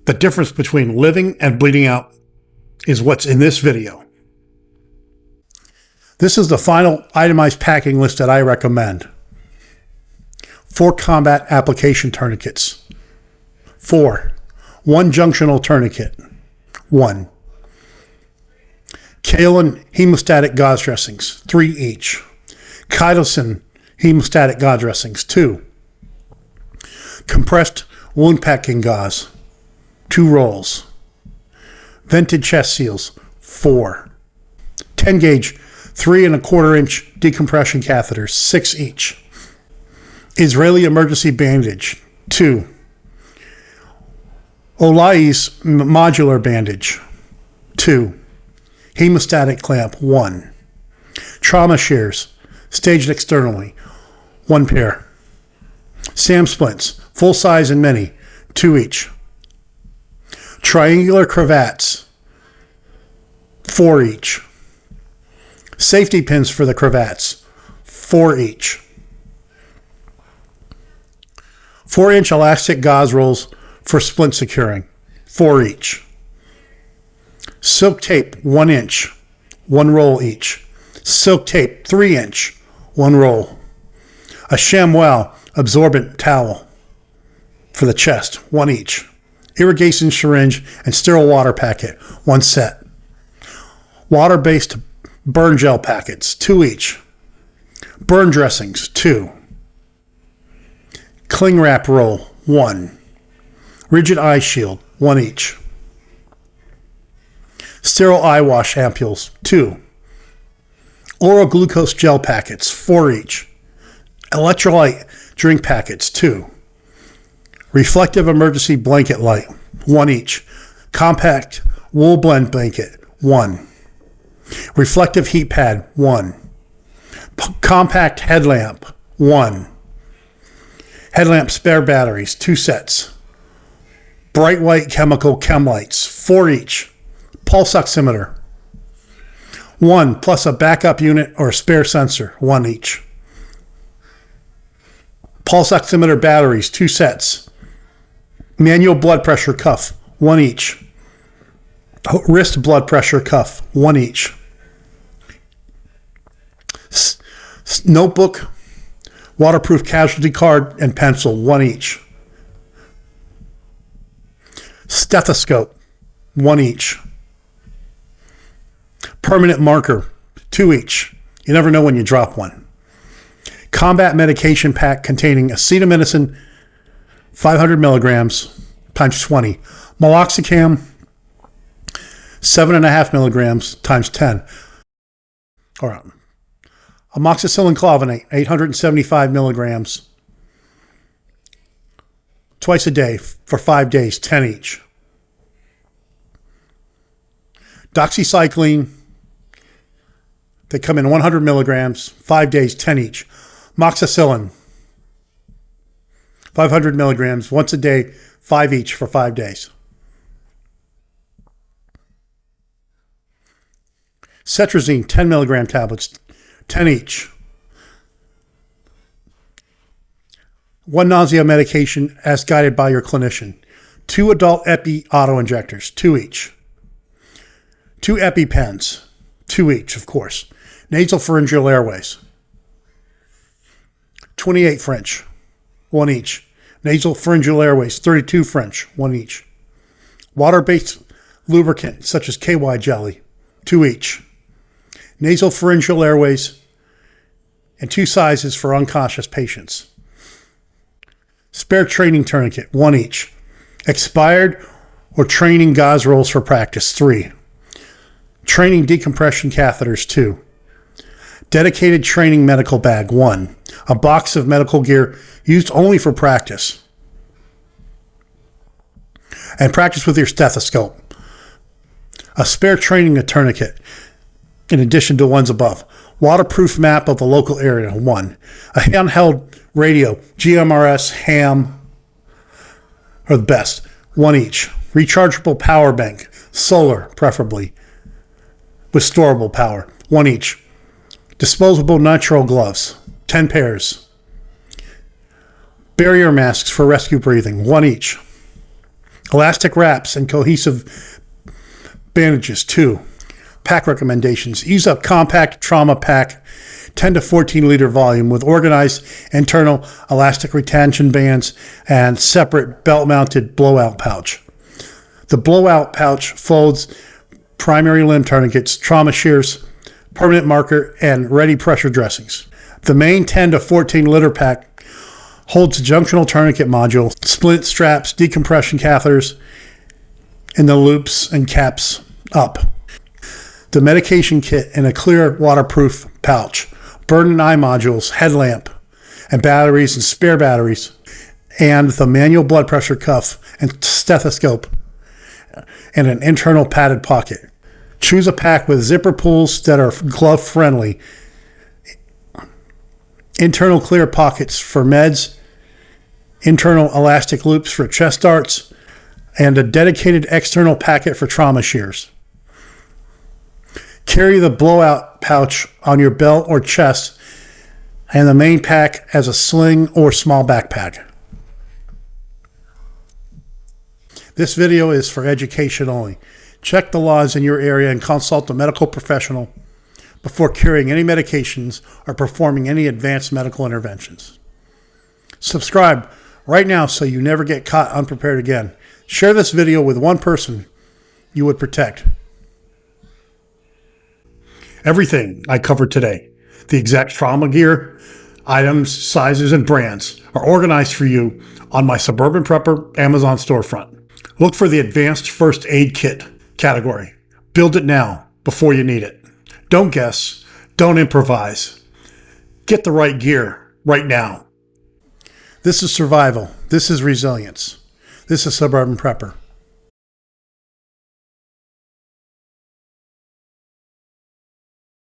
The difference between living and bleeding out is what's in this video. This is the final itemized packing list that I recommend. 4 combat application tourniquets. 4. 1 junctional tourniquet. 1. Kaolin hemostatic gauze dressings, 3 each. Chitosan hemostatic gauze dressings, 2. Compressed wound packing gauze, 2 rolls. Vented chest seals, 4. 10 gauge, 3 1/4 inch decompression catheters, 6 each. Israeli emergency bandage, 2. OLAES modular bandage, 2. Hemostatic clamp, 1. Trauma shears, staged externally, 1 pair. SAM splints, full size and mini, 2 each. Triangular cravats, 4 each. Safety pins for the cravats, 4 each. 4-inch elastic gauze rolls for splint securing, 4 each. Silk tape, 1 inch, 1 roll each. Silk tape, 3 inch, 1 roll. A chamois absorbent towel for the chest, 1 each. Irrigation syringe and sterile water packet, 1 set. Water-based burn gel packets, 2 each. Burn dressings, 2. Cling wrap roll, 1. Rigid eye shield, 1 each. Sterile eye wash ampules, 2. Oral glucose gel packets, 4 each. Electrolyte drink packets, 2. Reflective emergency blanket light, 1 each. Compact wool blend blanket, 1. Reflective heat pad, 1. Compact headlamp, 1. Headlamp spare batteries, 2 sets. Bright white chemical chem lights, 4 each. Pulse oximeter, 1 plus a backup unit or a spare sensor, 1 each. Pulse oximeter batteries, 2 sets. Manual blood pressure cuff, 1 each. Wrist blood pressure cuff, 1 each. Notebook, waterproof casualty card, and pencil, 1 each. Stethoscope, 1 each. Permanent marker, 2 each. You never know when you drop one. Combat medication pack containing acetaminophen, 500 milligrams times 20. Meloxicam, 7.5 milligrams times 10. All right. Amoxicillin clavonate, 875 milligrams twice a day for 5 days, 10 each. Doxycycline, they come in 100 milligrams, 5 days, 10 each. Moxicillin, 500 milligrams, once a day, 5 each for 5 days. Cetrizine, 10 milligram tablets, 10 each. 1 nausea medication as guided by your clinician. 2 adult epi auto-injectors, 2 each. 2 EpiPens, 2 each, of course. Nasal pharyngeal airways. 28 French, 1 each. Nasal pharyngeal airways, 32 French, 1 each. Water-based lubricant, such as KY jelly, 2 each. Nasal pharyngeal airways, and 2 sizes for unconscious patients. Spare training tourniquet, 1 each. Expired or training gauze rolls for practice, 3. Training decompression catheters, 2. Dedicated training medical bag, 1. A box of medical gear used only for practice. And practice with your stethoscope. A spare training tourniquet, in addition to ones above. Waterproof map of the local area, 1. A handheld radio, GMRS, ham, are the best, 1 each. Rechargeable power bank, solar preferably, with storable power, 1 each. Disposable nitrile gloves, 10 pairs. Barrier masks for rescue breathing, 1 each. Elastic wraps and cohesive bandages. 2. Pack recommendations. Use a compact trauma pack, 10 to 14 liter volume with organized internal elastic retention bands and separate belt-mounted blowout pouch. The blowout pouch folds primary limb tourniquets, trauma shears, permanent marker, and ready pressure dressings. The main 10 to 14 liter pack holds a junctional tourniquet module, splint straps, decompression catheters, and the loops and caps up. The medication kit in a clear waterproof pouch, burn and eye modules, headlamp, and batteries and spare batteries, and the manual blood pressure cuff and stethoscope, and an internal padded pocket. Choose a pack with zipper pulls that are glove friendly, internal clear pockets for meds, internal elastic loops for chest darts, and a dedicated external packet for trauma shears. Carry the blowout pouch on your belt or chest and the main pack as a sling or small backpack. This video is for education only. Check the laws in your area and consult a medical professional before carrying any medications or performing any advanced medical interventions. Subscribe right now so you never get caught unprepared again. Share this video with one person you would protect. Everything I covered today, the exact trauma gear, items, sizes, and brands are organized for you on my Suburban Prepper Amazon storefront. Look for the Advanced First Aid Kit category. Build it now before you need it. Don't guess. Don't improvise. Get the right gear right now. This is survival. This is resilience. This is Suburban Prepper.